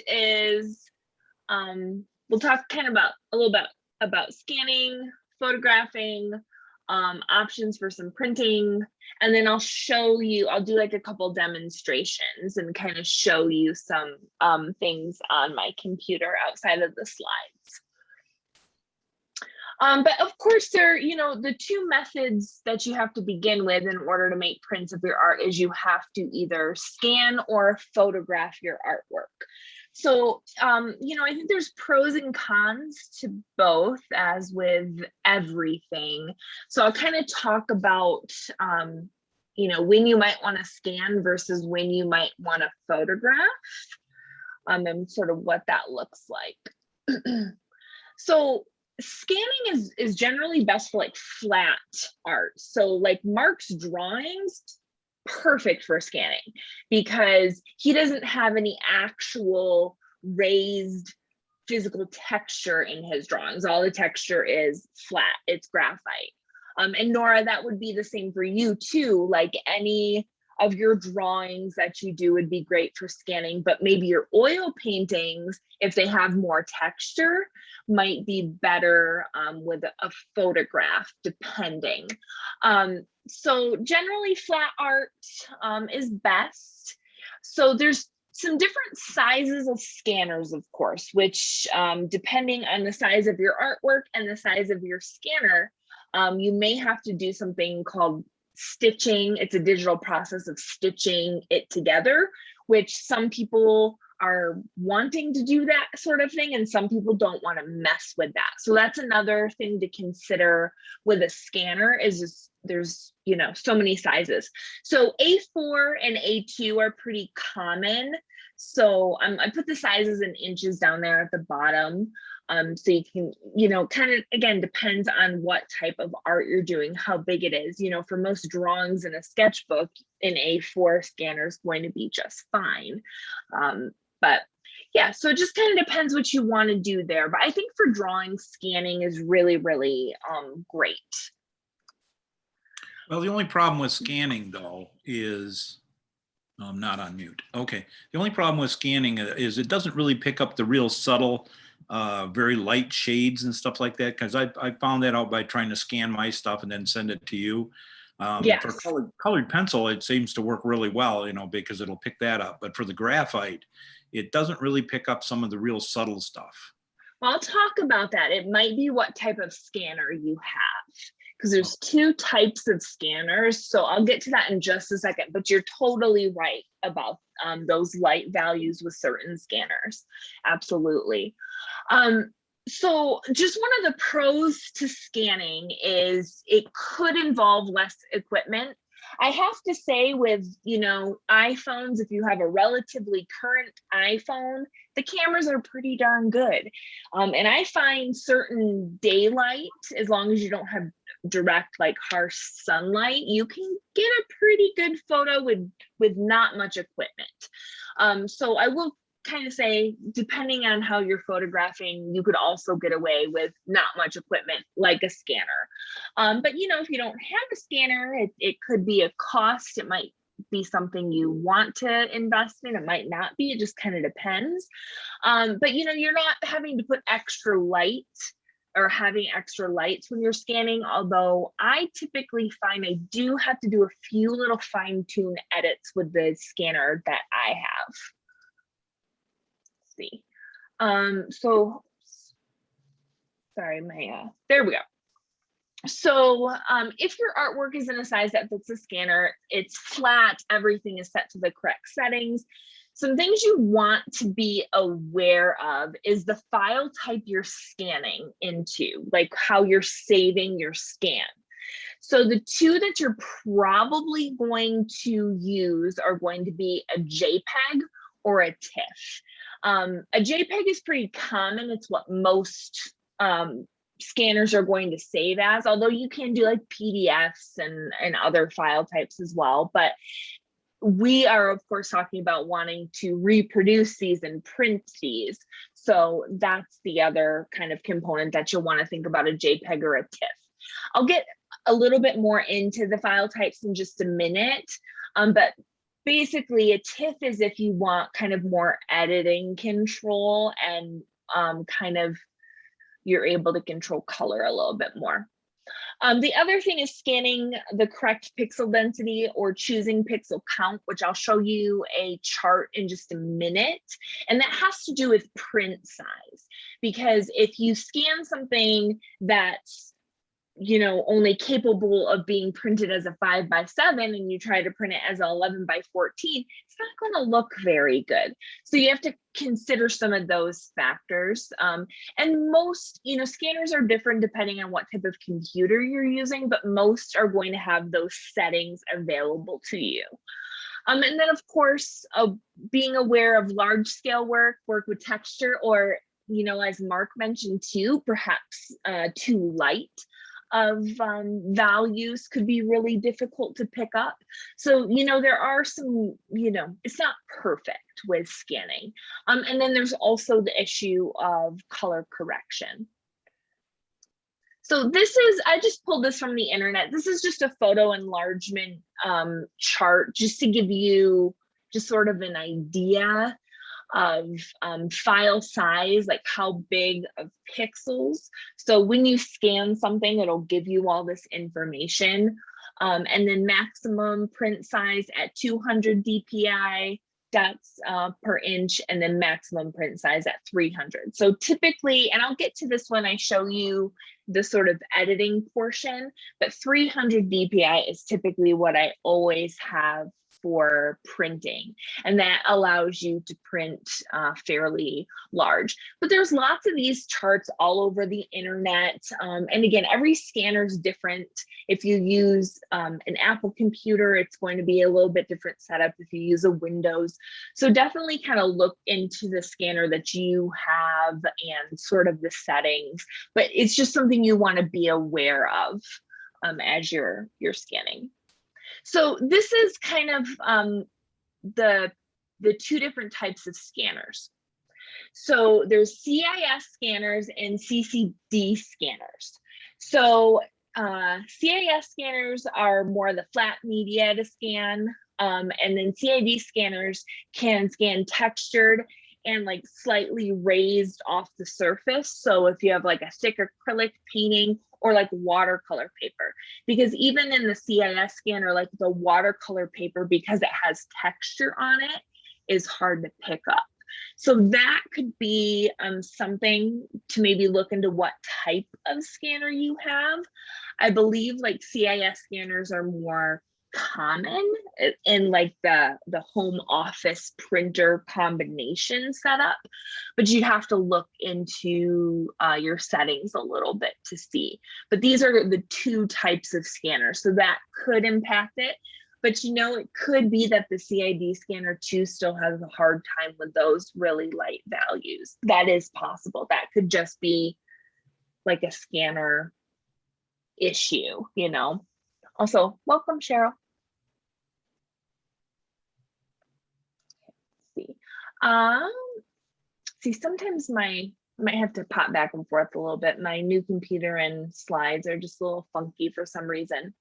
is we'll talk kind of about a little bit about scanning, photographing, options for some printing, and then I'll do like a couple demonstrations and kind of show you some things on my computer outside of the slides. But of course, the two methods that you have to begin with in order to make prints of your art is you have to either scan or photograph your artwork. So, I think there's pros and cons to both, as with everything. So I'll kind of talk about, when you might want to scan versus when you might want to photograph, and sort of what that looks like. So scanning is generally best for like flat art. So like Mark's drawings, perfect for scanning because he doesn't have any actual raised physical texture in his drawings. All the texture is flat, it's graphite. And Nora, that would be the same for you too. Like any of your drawings that you do would be great for scanning, but maybe your oil paintings, if they have more texture, might be better with a photograph, depending. So generally flat art is best. So there's some different sizes of scanners, of course, which depending on the size of your artwork and the size of your scanner, you may have to do something called stitching. It's a digital process of stitching it together, which some people are wanting to do that sort of thing, and some people don't want to mess with that. So that's another thing to consider with a scanner is just, there's so many sizes. So A4 and A2 are pretty common. So I put the sizes in inches down there at the bottom. So you can, kind of, again, depends on what type of art you're doing, how big it is. For most drawings in a sketchbook, an A4 scanner is going to be just fine. But yeah, so it just kind of depends what you want to do there. But I think for drawing, scanning is really, really great. Well, the only problem with scanning, though, is I'm not on mute. Okay. The only problem with scanning is it doesn't really pick up the real subtle, very light shades and stuff like that. Because I found that out by trying to scan my stuff and then send it to you. Yes. For colored pencil, it seems to work really well, because it'll pick that up. But for the graphite, it doesn't really pick up some of the real subtle stuff. Well, I'll talk about that. It might be what type of scanner you have, because there's two types of scanners. So I'll get to that in just a second, but you're totally right about those light values with certain scanners. Absolutely. So just one of the pros to scanning is it could involve less equipment. I have to say with, iPhones, if you have a relatively current iPhone, the cameras are pretty darn good. And I find certain daylight, as long as you don't have direct, like harsh sunlight, you can get a pretty good photo with not much equipment. So I will kind of say, depending on how you're photographing, you could also get away with not much equipment like a scanner. But if you don't have a scanner, it could be a cost. It might be something you want to invest in. It might not be. It just kind of depends. But you're not having to put extra light or having extra lights when you're scanning, although I typically find I do have to do a few little fine-tune edits with the scanner that I have. See. So sorry, there we go. So if your artwork is in a size that fits the scanner, it's flat, everything is set to the correct settings. Some things you want to be aware of is the file type you're scanning into, like how you're saving your scan. So the two that you're probably going to use are going to be a JPEG or a TIFF. A JPEG is pretty common. It's what most scanners are going to save as, although you can do like PDFs and other file types as well. But we are, of course, talking about wanting to reproduce these and print these. So that's the other kind of component that you'll want to think about, a JPEG or a TIFF. I'll get a little bit more into the file types in just a minute, but basically a TIFF is if you want kind of more editing control and kind of you're able to control color a little bit more. The other thing is scanning the correct pixel density or choosing pixel count, which I'll show you a chart in just a minute. And that has to do with print size, because if you scan something that's only capable of being printed as a 5x7 and you try to print it as an 11x14, it's not going to look very good. So you have to consider some of those factors. And most, scanners are different depending on what type of computer you're using, but most are going to have those settings available to you. And then of course, being aware of large scale work with texture, or, as Mark mentioned too, perhaps too light of values could be really difficult to pick up. So, there are some, it's not perfect with scanning. And then there's also the issue of color correction. So this is, I just pulled this from the internet. This is just a photo enlargement chart, just to give you just sort of an idea of file size, like how big of pixels. So when you scan something, it'll give you all this information. And then maximum print size at 200 DPI dots per inch, and then maximum print size at 300. So typically, and I'll get to this when I show you the sort of editing portion, but 300 DPI is typically what I always have for printing, and that allows you to print fairly large. But there's lots of these charts all over the internet, and again, every scanner is different. If you use an Apple computer, it's going to be a little bit different setup if you use a Windows. So definitely kind of look into the scanner that you have and sort of the settings, but it's just something you want to be aware of as you're scanning. So this is kind of the two different types of scanners. So there's CIS scanners and CCD scanners. So CIS scanners are more the flat media to scan, and then CID scanners can scan textured and like slightly raised off the surface. So if you have like a thick acrylic painting or like watercolor paper, because even in the CIS scanner, like the watercolor paper, because it has texture on it, is hard to pick up. So that could be something to maybe look into what type of scanner you have. I believe like CIS scanners are more common in like the home office printer combination setup, but you'd have to look into your settings a little bit to see. But these are the two types of scanners, so that could impact it. But it could be that the CID scanner too still has a hard time with those really light values. That is possible. That could just be like a scanner issue, Also, welcome, Cheryl. See, sometimes I might have to pop back and forth a little bit. My new computer and slides are just a little funky for some reason.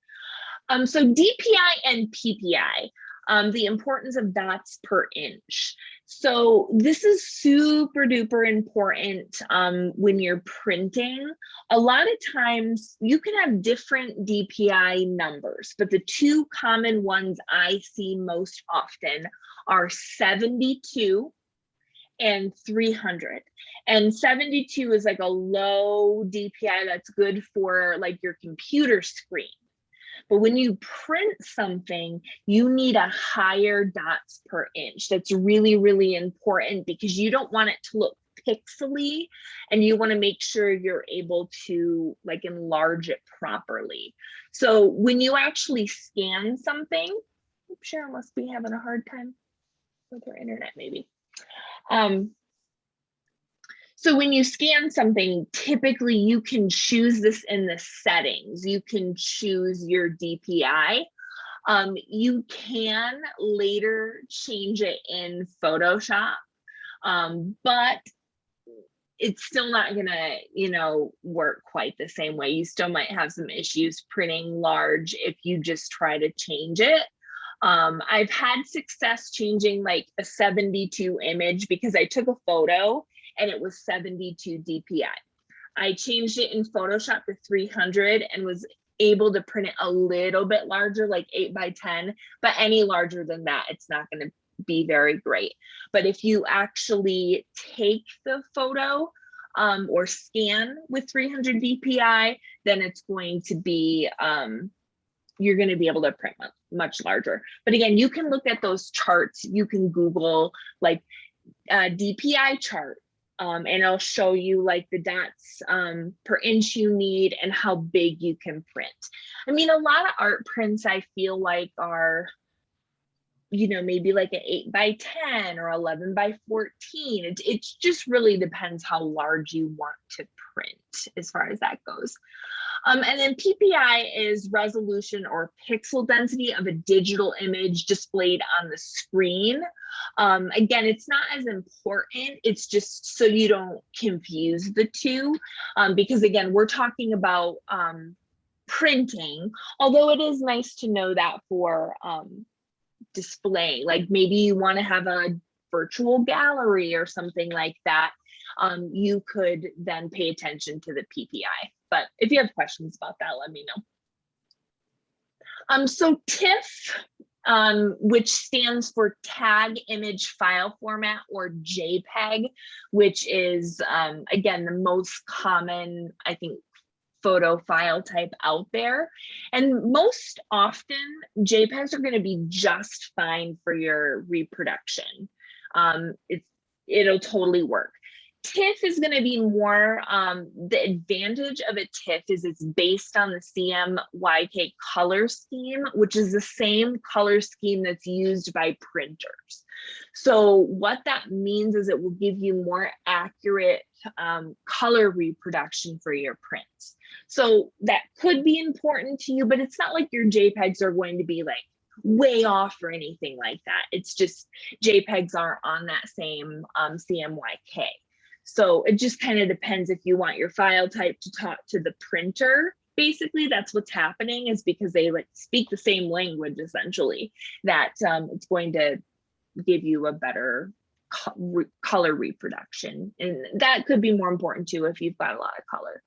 So DPI and PPI, the importance of dots per inch. So this is super duper important when you're printing. A lot of times you can have different DPI numbers, but the two common ones I see most often are 72 and 300. And 72 is like a low DPI that's good for like your computer screen. But when you print something, you need a higher dots per inch. That's really, really important because you don't want it to look pixely, and you want to make sure you're able to like enlarge it properly. So when you actually scan something, Cheryl must be having a hard time with her internet maybe. So when you scan something, typically you can choose this in the settings. You can choose your DPI. You can later change it in Photoshop, but it's still not gonna, work quite the same way. You still might have some issues printing large if you just try to change it. I've had success changing like a 72 image because I took a photo and it was 72 DPI. I changed it in Photoshop to 300 and was able to print it a little bit larger, like 8x10, but any larger than that, it's not going to be very great. But if you actually take the photo or scan with 300 DPI, then it's going to be, you're going to be able to print much larger. But again, you can look at those charts. You can Google like DPI chart, and it'll show you like the dots per inch you need and how big you can print. I mean, a lot of art prints I feel like are, you know, maybe like an 8x10 or 11x14. It just really depends how large you want to print as far as that goes. And then PPI is resolution or pixel density of a digital image displayed on the screen. Again, it's not as important. It's just so you don't confuse the two, because again, we're talking about printing, although it is nice to know that for display, like maybe you want to have a virtual gallery or something like that, you could then pay attention to the PPI. But if you have questions about that, let me know. So TIFF, which stands for Tag Image File Format, or JPEG, which is, again, the most common, I think, photo file type out there. And most often, JPEGs are going to be just fine for your reproduction. It'll totally work. TIFF is going to be more, the advantage of a TIFF is it's based on the CMYK color scheme, which is the same color scheme that's used by printers. So what that means is it will give you more accurate color reproduction for your prints. So that could be important to you, but it's not like your JPEGs are going to be like way off or anything like that. It's just JPEGs aren't on that same CMYK. So it just kind of depends if you want your file type to talk to the printer. Basically, that's what's happening, is because they like speak the same language essentially, that it's going to give you a better color reproduction. And that could be more important too if you've got a lot of color.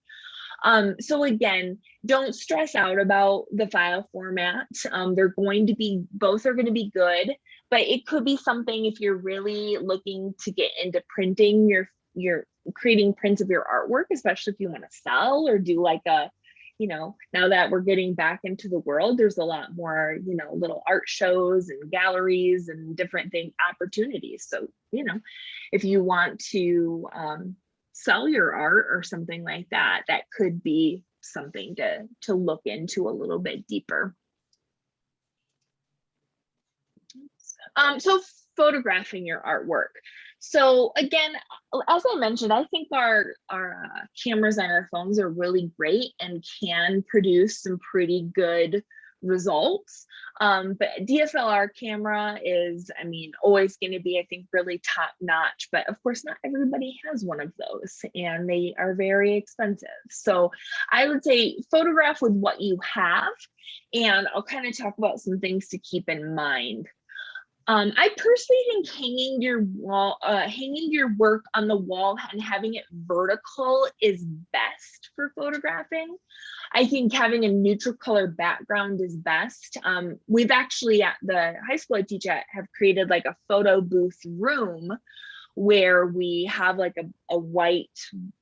So again, don't stress out about the file format. They're going to be, both are going to be good, but it could be something if you're really looking to get into printing, you're creating prints of your artwork, especially if you want to sell or do like a, you know, now that we're getting back into the world, there's a lot more, you know, little art shows and galleries and different thing opportunities. So, you know, if you want to sell your art or something like that, that could be something to look into a little bit deeper. So photographing your artwork. So again, as I mentioned, I think our cameras on our phones are really great and can produce some pretty good results. But DSLR camera is, I mean, always going to be, I think, really top notch. But of course, not everybody has one of those, and they are very expensive. So I would say photograph with what you have, and I'll kind of talk about some things to keep in mind. I personally think hanging your work on the wall and having it vertical is best for photographing. I think having a neutral color background is best. We've actually, at the high school I teach at, have created like a photo booth room where we have like a white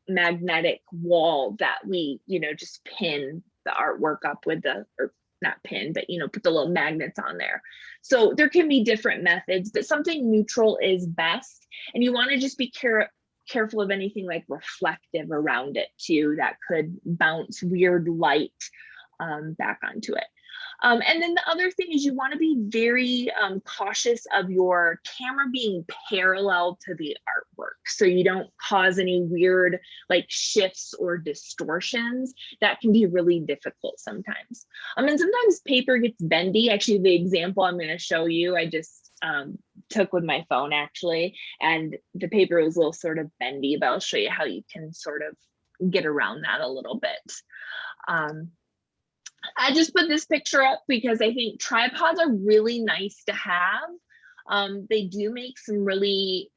magnetic wall that we, you know, just pin the artwork up with or not pin, but, you know, put the little magnets on there. So there can be different methods, but something neutral is best. And you want to just be careful of anything like reflective around it too, that could bounce weird light back onto it. And then the other thing is you want to be very cautious of your camera being parallel to the artwork, so you don't cause any weird like shifts or distortions. That can be really difficult sometimes. And sometimes paper gets bendy. Actually, the example I'm going to show you, I just took with my phone actually, and the paper was a little sort of bendy, but I'll show you how you can sort of get around that a little bit. I just put this picture up because I think tripods are really nice to have. They do make some really,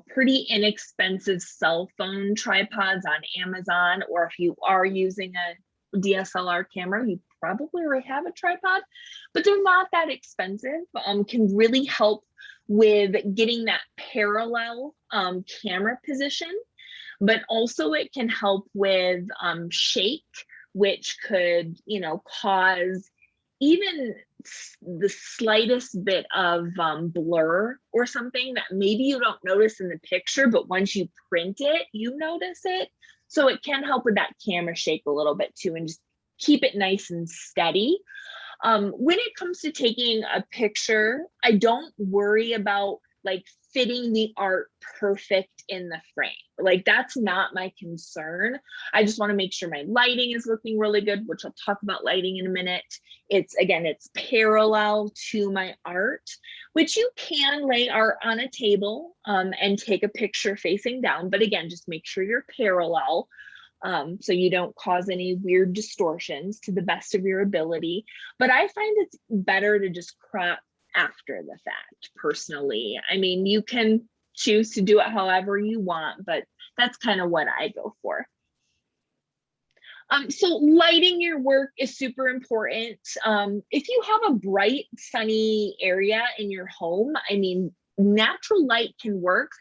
pretty inexpensive cell phone tripods on Amazon, or if you are using a DSLR camera, you probably already have a tripod, but they're not that expensive. Can really help with getting that parallel camera position, but also it can help with shake, which could, cause even the slightest bit of blur or something that maybe you don't notice in the picture, but once you print it, you notice it. So it can help with that camera shake a little bit too, and just keep it nice and steady. When it comes to taking a picture, I don't worry about like fitting the art perfect in the frame. Like that's not my concern. I just want to make sure my lighting is looking really good, which I'll talk about lighting in a minute. It's parallel to my art, which you can lay art on a table and take a picture facing down. But again, just make sure you're parallel. So you don't cause any weird distortions to the best of your ability. But I find it's better to just crop after the fact, personally. I mean, you can choose to do it however you want, but that's kind of what I go for. So lighting your work is super important. If you have a bright, sunny area in your home, I mean, natural light can work.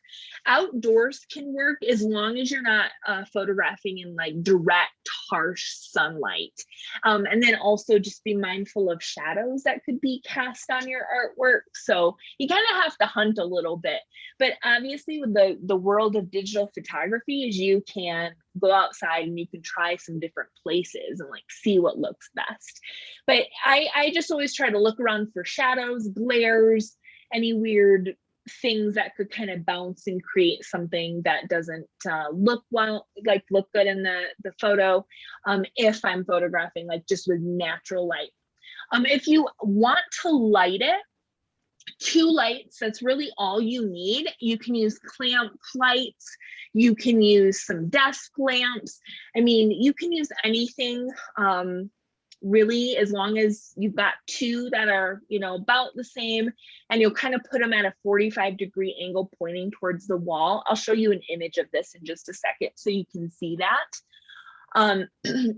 Outdoors can work as long as you're not photographing in like direct, harsh sunlight. And then also just be mindful of shadows that could be cast on your artwork. So you kind of have to hunt a little bit. But obviously with the world of digital photography is you can go outside and you can try some different places and like see what looks best. But I just always try to look around for shadows, glares, any weird things that could kind of bounce and create something that doesn't look good in the photo if I'm photographing like just with natural light. If you want to light it, 2 lights, that's really all you need. You can use clamp lights, you can use some desk lamps. I mean, you can use anything really, as long as you've got 2 that are, about the same, and you'll kind of put them at a 45-degree angle pointing towards the wall. I'll show you an image of this in just a second so you can see that.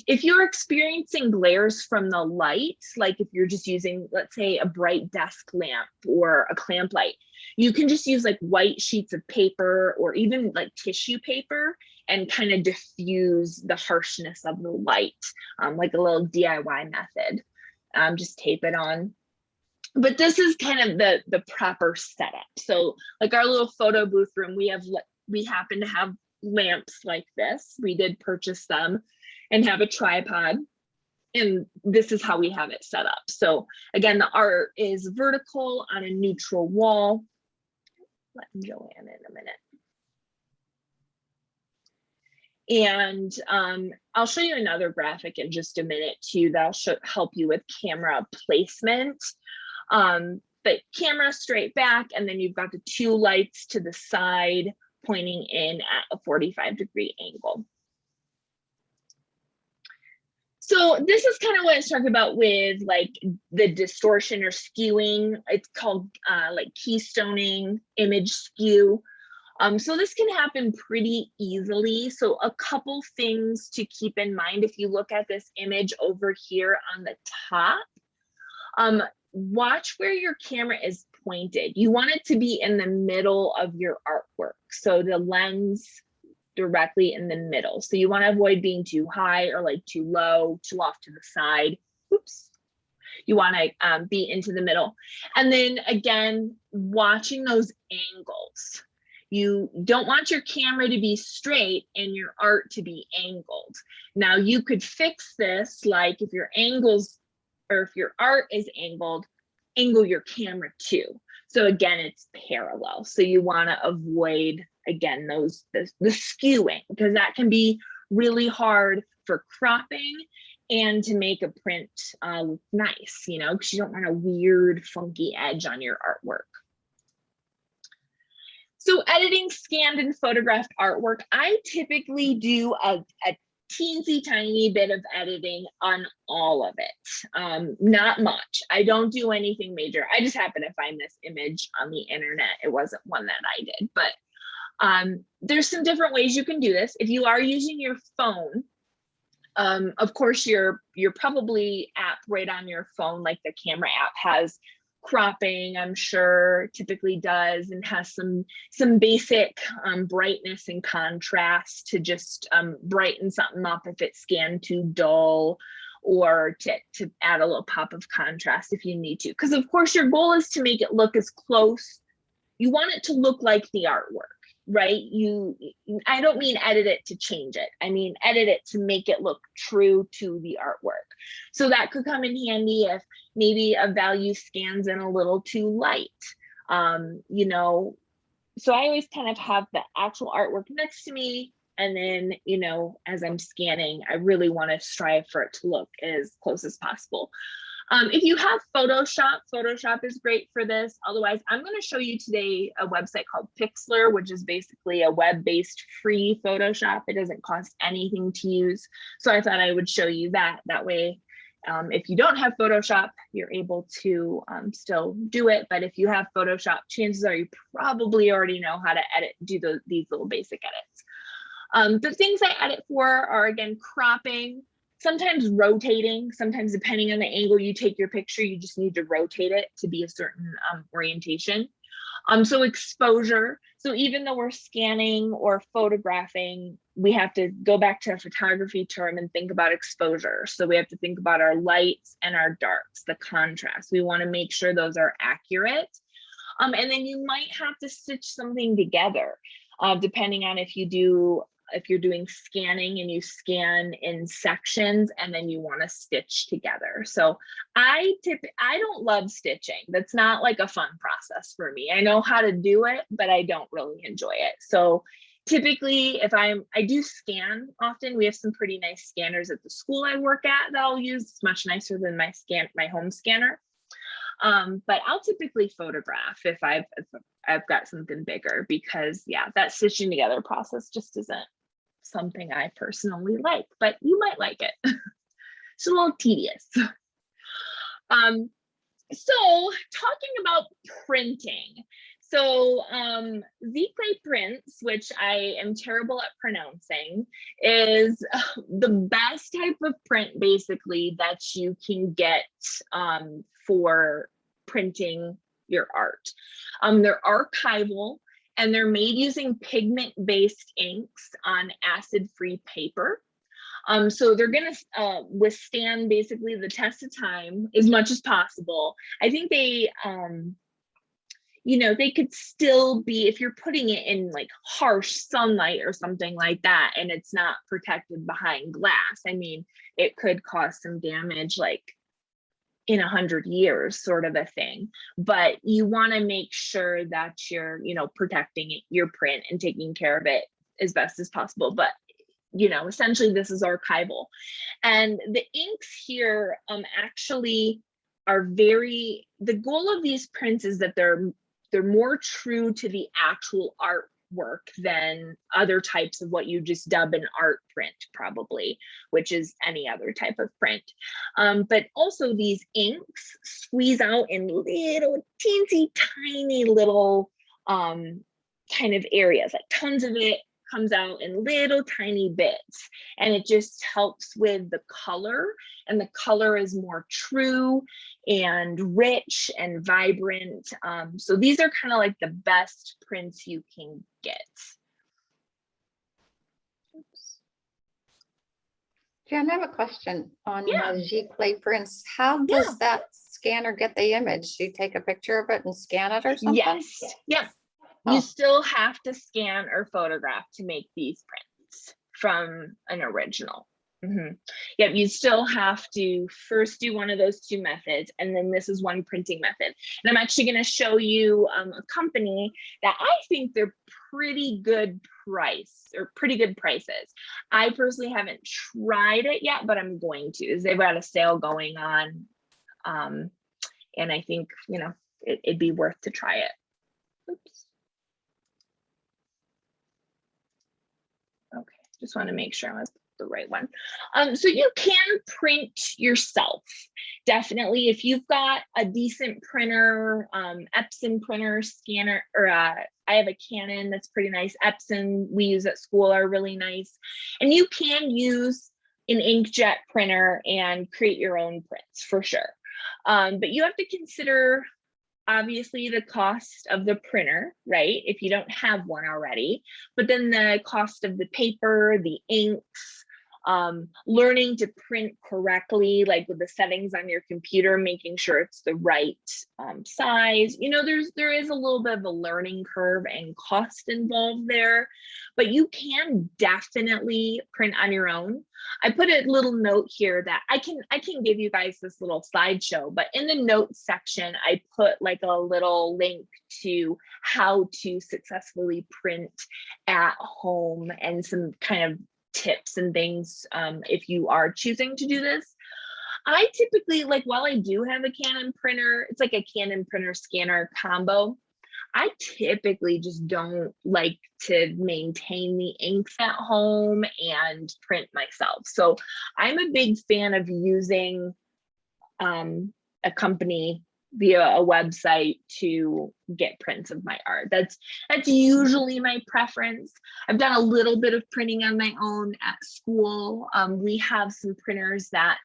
If you're experiencing glares from the light, like if you're just using, let's say, a bright desk lamp or a clamp light, you can just use like white sheets of paper or even like tissue paper and kind of diffuse the harshness of the light, like a little DIY method. Just tape it on. But this is kind of the proper setup. So like our little photo booth room, we happen to have lamps like this. We did purchase them and have a tripod, and this is how we have it set up. So again, the art is vertical on a neutral wall. Let Joanne in a minute. And I'll show you another graphic in just a minute too that'll help you with camera placement. But camera straight back, and then you've got the 2 lights to the side pointing in at a 45-degree angle. So this is kind of what I was talking about with like the distortion or skewing. It's called like keystoning, image skew. So this can happen pretty easily. So a couple things to keep in mind if you look at this image over here on the top, watch where your camera is pointed. You want it to be in the middle of your artwork. So the lens directly in the middle. So you want to avoid being too high or like too low, too off to the side. Oops. You want to be into the middle. And then again, watching those angles. You don't want your camera to be straight and your art to be angled. Now you could fix this, like if your angles or if your art is angled, angle your camera too. So again, it's parallel. So you want to avoid, again, the skewing, because that can be really hard for cropping and to make a print look nice, because you don't want a weird, funky edge on your artwork. So editing scanned and photographed artwork, I typically do a teensy tiny bit of editing on all of it. Not much. I don't do anything major. I just happen to find this image on the internet. It wasn't one that I did, but there's some different ways you can do this. If you are using your phone, of course, your probably app right on your phone, like the camera app, has cropping, I'm sure typically does, and has some basic brightness and contrast to just brighten something up if it's scanned too dull, or to add a little pop of contrast if you need to. Because of course your goal is to make it look as close. You want it to look like the artwork, right? I don't mean edit it to change it. I mean, edit it to make it look true to the artwork. So that could come in handy if maybe a value scans in a little too light. You know, so I always kind of have the actual artwork next to me. And then, you know, as I'm scanning, I really want to strive for it to look as close as possible. If you have Photoshop, Photoshop is great for this. Otherwise, I'm going to show you today a website called Pixlr, which is basically a web-based free Photoshop. It doesn't cost anything to use. So I thought I would show you that. That way, if you don't have Photoshop, you're able to still do it. But if you have Photoshop, chances are you probably already know how to edit, do these little basic edits. The things I edit for are, again, cropping, sometimes rotating, sometimes depending on the angle you take your picture, you just need to rotate it to be a certain orientation. So exposure. So even though we're scanning or photographing, we have to go back to a photography term and think about exposure. So we have to think about our lights and our darks, the contrast. We want to make sure those are accurate. And then you might have to stitch something together, depending on if you're doing scanning and you scan in sections and then you want to stitch together. So I don't love stitching. That's not like a fun process for me. I know how to do it, but I don't really enjoy it. So typically if I do scan often, we have some pretty nice scanners at the school I work at that I'll use. It's much nicer than my home scanner. But I'll typically photograph if I've got something bigger, because yeah, that stitching together process just isn't something I personally like, but you might like it. It's a little tedious. So talking about printing. So Zclay Prints, which I am terrible at pronouncing, is the best type of print basically that you can get for printing your art. They're archival, and they're made using pigment-based inks on acid-free paper. So they're going to withstand basically the test of time as much as possible. I think they, you know, they could still be, if you're putting it in like harsh sunlight or something like that, and it's not protected behind glass, I mean, it could cause some damage, like in 100 years sort of a thing. But you want to make sure that you're, you know, protecting your print and taking care of it as best as possible. But, you know, essentially this is archival. And the inks here actually are the goal of these prints is that they're more true to the actual artwork than other types of what you just dub an art print probably, which is any other type of print. But also these inks squeeze out in little teensy tiny little kind of areas, like tons of it comes out in little tiny bits, and it just helps with the color, and the color is more true and rich and vibrant. So these are kind of like the best prints you can get. Oops. Jan, I have a question on Yeah. Zclay Prints. How does that scanner get the image? Do you take a picture of it and scan it or something? Yes. Yep. Oh. You still have to scan or photograph to make these prints from an original. Yep, you still have to first do one of those two methods, and then this is one printing method. And I'm actually going to show you a company that I think they're pretty good prices. I personally haven't tried it yet, but I'm going to. They've got a sale going on, and I think, you know, it'd be worth to try it. Oops. Okay, just want to make sure I was the right one. So you can print yourself. Definitely, if you've got a decent printer, Epson printer, scanner, or I have a Canon that's pretty nice. Epson we use at school are really nice. And you can use an inkjet printer and create your own prints for sure. But you have to consider obviously the cost of the printer, right? If you don't have one already, but then the cost of the paper, the inks, learning to print correctly, like with the settings on your computer, making sure it's the right size. You know, there is a little bit of a learning curve and cost involved there, but you can definitely print on your own. I put a little note here that I can give you guys this little slideshow, but in the notes section, I put like a little link to how to successfully print at home and some kind of tips and things if you are choosing to do this. I typically, like, while I do have a Canon printer, it's like a Canon printer scanner combo. I typically just don't like to maintain the inks at home and print myself. So I'm a big fan of using a company via a website to get prints of my art. That's usually my preference. I've done a little bit of printing on my own at school. We have some printers that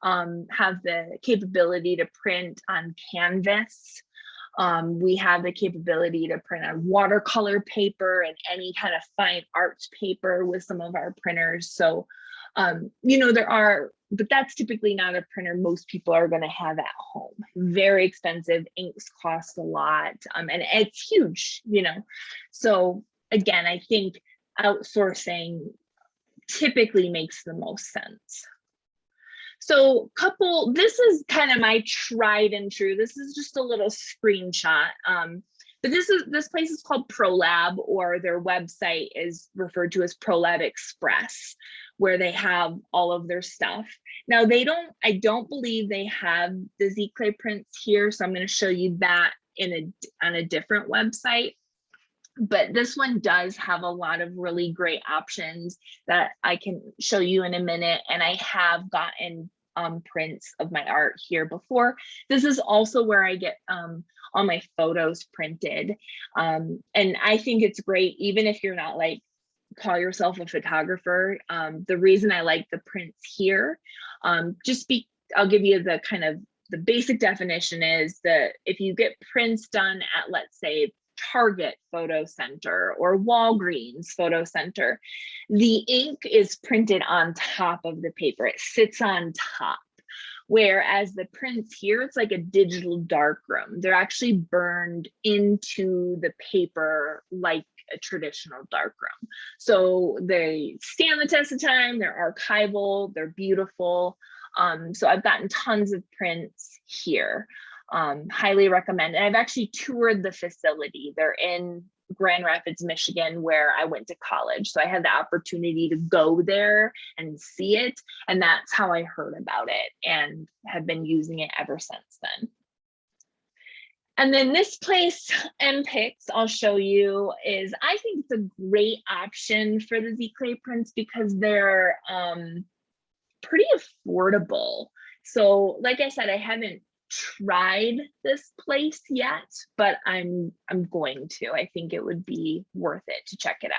have the capability to print on canvas. We have the capability to print on watercolor paper and any kind of fine arts paper with some of our printers. So, you know, but that's typically not a printer most people are going to have at home. Very expensive, inks cost a lot, and it's huge, you know. So again, I think outsourcing typically makes the most sense. So this is kind of my tried and true. This is just a little screenshot. But this place is called ProLab, or their website is referred to as ProLab Express, where they have all of their stuff. Now I don't believe they have the Z-Clay prints here, so I'm going to show you that on a different website. But this one does have a lot of really great options that I can show you in a minute. And I have gotten prints of my art here before. This is also where I get all my photos printed. And I think it's great, even if you're not like, call yourself a photographer. The reason I like the prints here, I'll give you the kind of the basic definition is that if you get prints done at, let's say, Target Photo Center or Walgreens Photo Center, the ink is printed on top of the paper. It sits on top. Whereas the prints here, it's like a digital darkroom. They're actually burned into the paper like a traditional darkroom. So they stand the test of time, they're archival, they're beautiful. So I've gotten tons of prints here. Highly recommend. And I've actually toured the facility. They're in Grand Rapids, Michigan, where I went to college. So I had the opportunity to go there and see it. And that's how I heard about it and have been using it ever since then. And then this place, MPix, I'll show you, I think it's a great option for the Z-Clay prints because they're pretty affordable. So like I said, I haven't tried this place yet, but I'm going to. I think it would be worth it to check it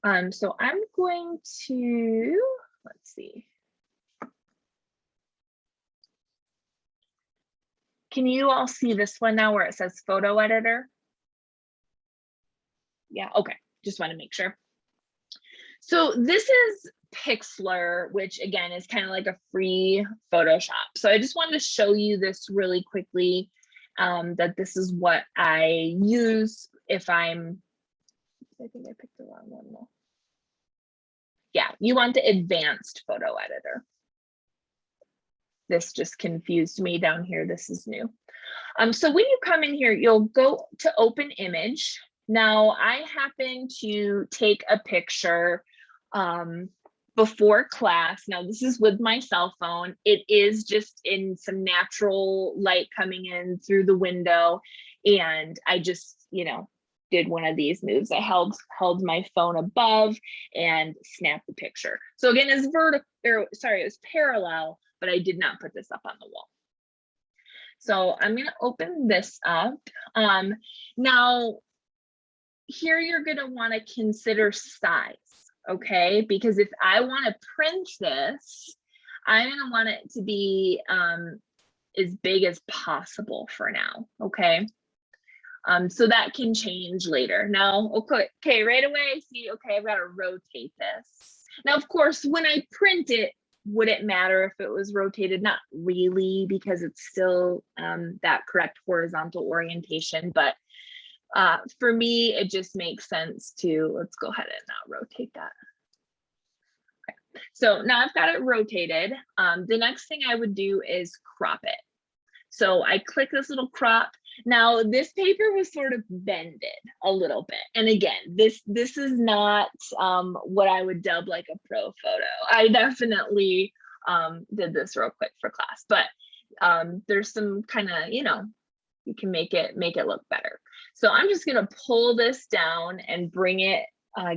out. So I'm going to, let's see. Can you all see this one now where it says photo editor? Yeah, okay, just want to make sure. So this is Pixlr, which again is kind of like a free Photoshop. So I just wanted to show you this really quickly, that this is what I use if I think I picked the wrong one though. Yeah, you want the advanced photo editor. This just confused me down here. This is new. So when you come in here, you'll go to open image. Now I happen to take a picture before class. Now this is with my cell phone. It is just in some natural light coming in through the window. And I just, you know, did one of these moves. I held my phone above and snapped the picture. So again, it's it was parallel, but I did not put this up on the wall. So I'm going to open this up. Now, here you're going to want to consider size, okay? Because if I want to print this, I'm going to want it to be as big as possible for now, okay? So that can change later. Now, okay, right away, see, okay, I've got to rotate this. Now, of course, when I print it, would it matter if it was rotated? Not really, because it's still that correct horizontal orientation. But for me, it just makes sense to, let's go ahead and now rotate that. Okay. So now I've got it rotated. The next thing I would do is crop it. So I click this little crop. Now this paper was sort of bended a little bit. And again, this is not what I would dub like a pro photo. I definitely did this real quick for class, but there's some kind of, you know, you can make it look better. So I'm just gonna pull this down and bring it,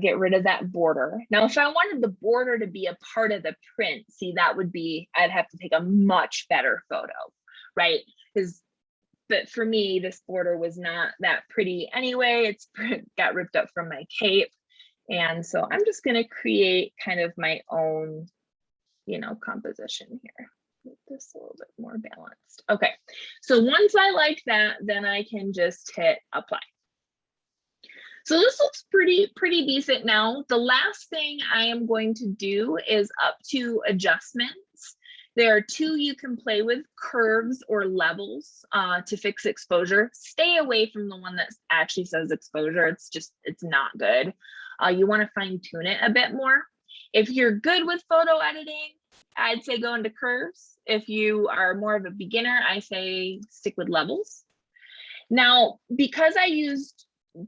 get rid of that border. Now, if I wanted the border to be a part of the print, see, that would be, I'd have to take a much better photo, right? But for me, this border was not that pretty anyway. It's got ripped up from my cape. And so I'm just gonna create kind of my own, you know, composition here. Make this a little bit more balanced. Okay, so once I like that, then I can just hit apply. So this looks pretty decent now. The last thing I am going to do is up to adjustments. There are two you can play with, curves or levels to fix exposure. Stay away from the one that actually says exposure. It's not good. You want to fine tune it a bit more. If you're good with photo editing, I'd say go into curves. If you are more of a beginner, I say stick with levels. Now, because I used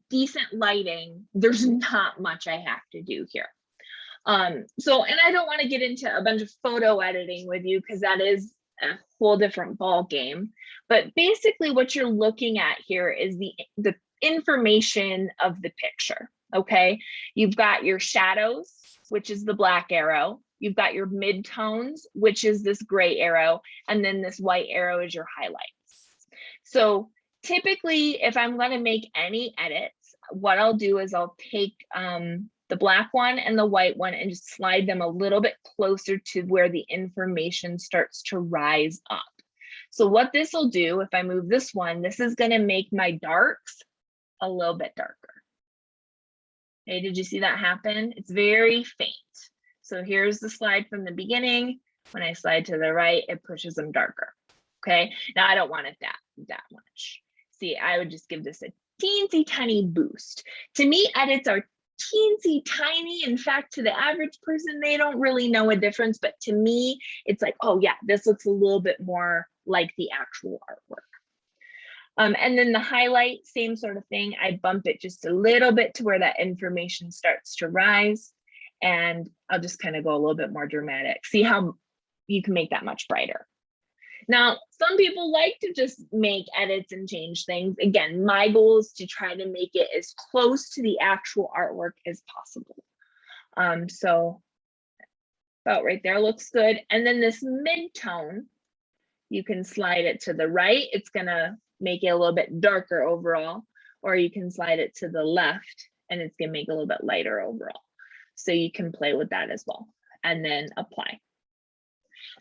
decent lighting, there's not much I have to do here. And I don't want to get into a bunch of photo editing with you because that is a whole different ball game. But basically what you're looking at here is the information of the picture, okay? You've got your shadows, which is the black arrow. You've got your midtones, which is this gray arrow, and then this white arrow is your highlights. So typically, if I'm going to make any edits, what I'll do is I'll take the black one and the white one and just slide them a little bit closer to where the information starts to rise up. So what this will do, if I move this one, this is going to make my darks a little bit darker. Okay, did you see that happen? It's very faint. So here's the slide from the beginning. When I slide to the right, it pushes them darker. Okay, now I don't want it that much. See, I would just give this a teensy tiny boost. To me, edits are teensy tiny. In fact, to the average person, they don't really know a difference. But to me, it's like, oh yeah, this looks a little bit more like the actual artwork. And then the highlight, same sort of thing. I bump it just a little bit to where that information starts to rise. And I'll just kind of go a little bit more dramatic. See how you can make that much brighter. Now, some people like to just make edits and change things. Again, my goal is to try to make it as close to the actual artwork as possible. So about right there looks good. And then this mid-tone, you can slide it to the right. It's gonna make it a little bit darker overall, or you can slide it to the left and it's gonna make it a little bit lighter overall. So you can play with that as well, and then apply.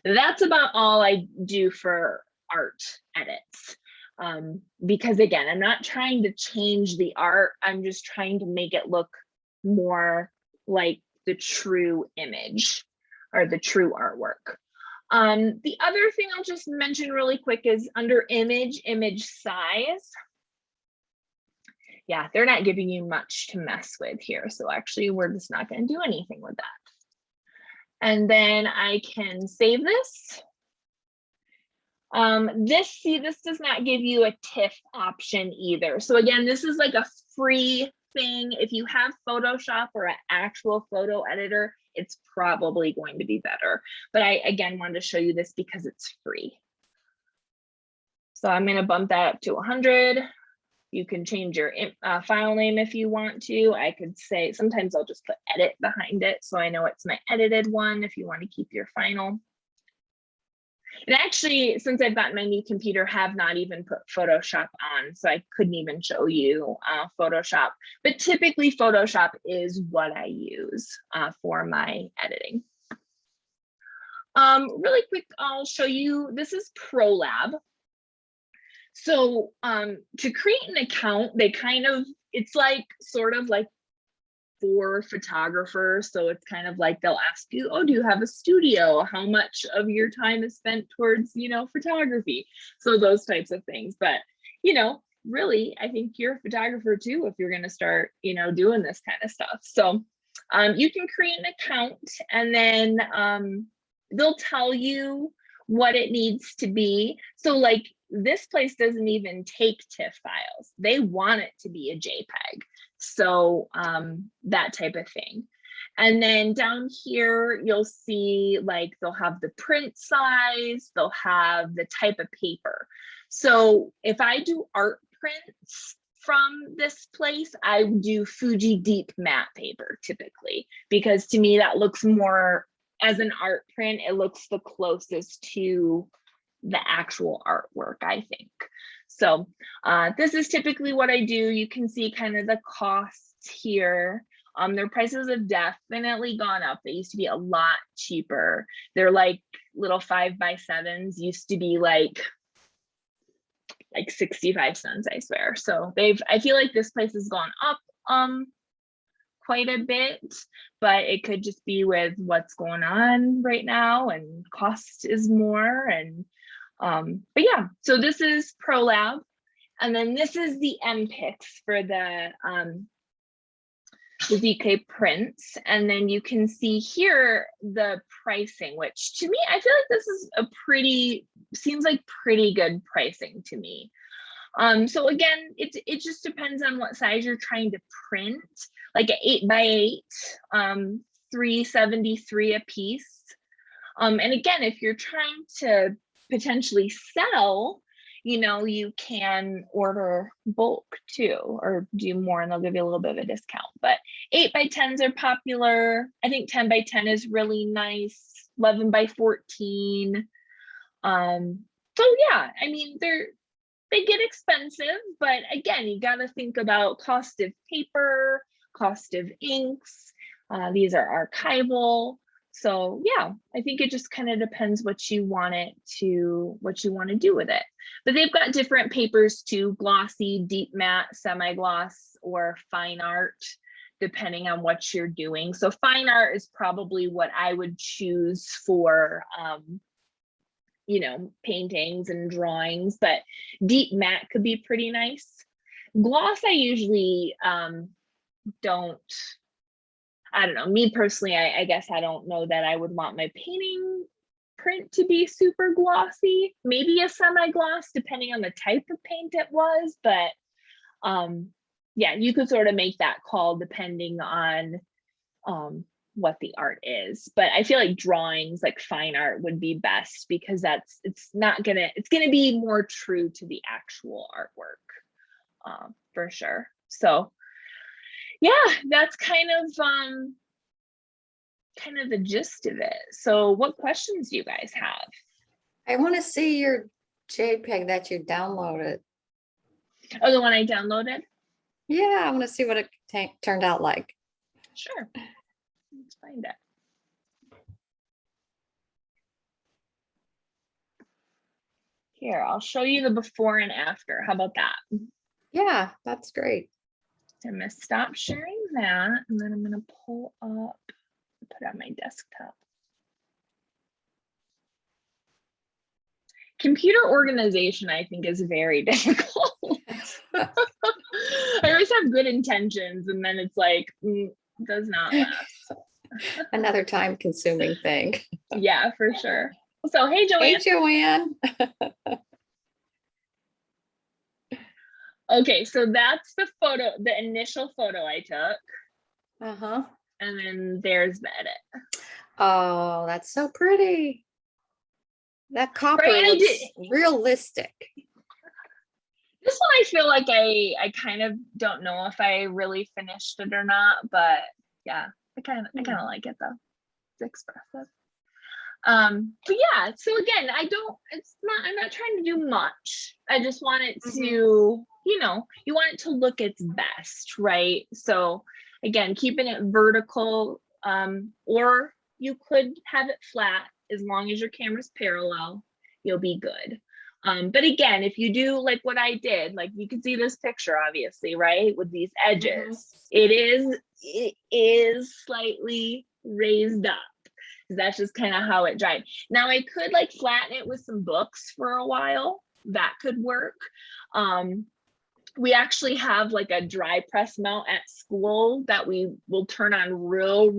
That's about all I do for art edits. Because again, I'm not trying to change the art. I'm just trying to make it look more like the true image or the true artwork. The other thing I'll just mention really quick is under image size. Yeah, they're not giving you much to mess with here. So actually we're just not going to do anything with that. And then I can save this. This does not give you a TIFF option either. So again, this is like a free thing. If you have Photoshop or an actual photo editor, it's probably going to be better. But I, again, wanted to show you this because it's free. So I'm going to bump that up to 100. You can change your file name if you want to. I could say, sometimes I'll just put edit behind it, so I know it's my edited one if you want to keep your final. And actually, since I've gotten my new computer, have not even put Photoshop on, so I couldn't even show you Photoshop. But typically Photoshop is what I use for my editing. Really quick, I'll show you, this is ProLab. So to create an account, they kind of, it's like sort of like for photographers. So it's kind of like they'll ask you, oh, do you have a studio? How much of your time is spent towards, you know, photography? So those types of things. But, you know, really, I think you're a photographer too if you're going to start, you know, doing this kind of stuff. So you can create an account, and then they'll tell you what it needs to be. So like this place doesn't even take TIFF files. They want it to be a JPEG. So that type of thing. And then down here, you'll see like they'll have the print size, they'll have the type of paper. So if I do art prints from this place, I do Fuji deep matte paper typically, because to me that looks more, as an art print, it looks the closest to the actual artwork, I think. So this is typically what I do. You can see kind of the costs here. Their prices have definitely gone up. They used to be a lot cheaper. They're like little 5x7s used to be like 65 cents, I swear. So I feel like this place has gone up quite a bit, but it could just be with what's going on right now, and cost is more. And but yeah, so this is ProLab, and then this is the MPix for the ZK prints. And then you can see here the pricing, which to me, I feel like this is seems like pretty good pricing to me. So again, it just depends on what size you're trying to print, like an 8x8, $3.73 a piece. And again, if you're trying to potentially sell, you know, you can order bulk too, or do more and they'll give you a little bit of a discount. But 8x10s are popular. I think 10x10 is really nice. 11x14. So yeah, I mean, they get expensive, but again, you got to think about cost of paper, cost of inks. These are archival. So yeah, I think it just kind of depends what you want to do with it. But they've got different papers too: glossy, deep matte, semi-gloss, or fine art, depending on what you're doing. So fine art is probably what I would choose for you know, paintings and drawings, but deep matte could be pretty nice. Gloss, I usually don't, I don't know, me personally, I guess I don't know that I would want my painting print to be super glossy. Maybe a semi-gloss, depending on the type of paint it was, but yeah, you could sort of make that call depending on what the art is. But I feel like drawings, like fine art, would be best, because it's gonna be more true to the actual artwork, for sure. So yeah, that's kind of the gist of it. So what questions do you guys have? I want to see your JPEG that you downloaded. Oh, the one I downloaded? Yeah, I want to see what it turned out like. Sure. Let's find it. Here, I'll show you the before and after. How about that? Yeah, that's great. So I'm going to stop sharing that, and then I'm going to pull up, put it on my desktop. Computer organization, I think, is very difficult. I always have good intentions, and then it's like, does not last. Another time consuming thing. Yeah, for sure. So, hey, Joanne. Hey, Joanne. Okay, so that's the photo, the initial photo I took. Uh-huh. And then there's the edit. Oh, that's so pretty. That copper Right, looks realistic. This one I feel like I kind of don't know if I really finished it or not, but yeah, I kind of like it though. It's expressive. But yeah, so again, I'm not trying to do much. I just want it to, you want it to look its best, right? So again, keeping it vertical, or you could have it flat as long as your camera's parallel, you'll be good. But again, if you do like what I did, like you can see this picture, obviously, right? With these edges, it is slightly raised up. That's just kind of how it dried. Now I could like flatten it with some books for a while. That could work. We actually have like a dry press mount at school that we will turn on real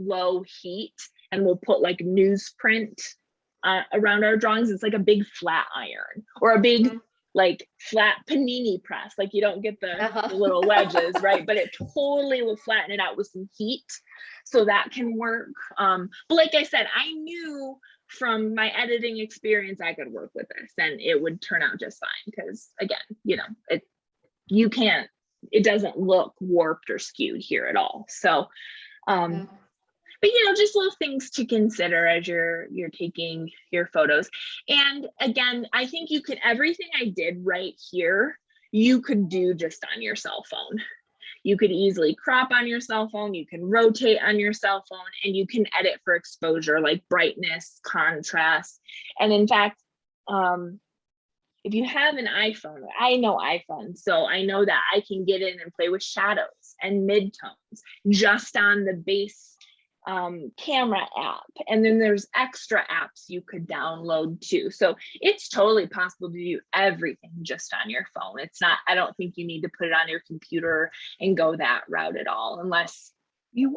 low heat, and we'll put like newsprint around our drawings. It's like a big flat iron or a big like flat panini press. Like you don't get the little wedges, right? But it totally will flatten it out with some heat. So that can work. But like I said, I knew from my editing experience, I could work with this and it would turn out just fine. Because again, it doesn't look warped or skewed here at all. So, but just little things to consider as you're taking your photos. And again, I think everything I did right here, you could do just on your cell phone. You could easily crop on your cell phone, you can rotate on your cell phone, and you can edit for exposure like brightness, contrast. And in fact, if you have an iPhone, I know iPhone, so I know that I can get in and play with shadows and midtones just on the base camera app. And then there's extra apps you could download too. So it's totally possible to do everything just on your phone. I don't think you need to put it on your computer and go that route at all, unless you want.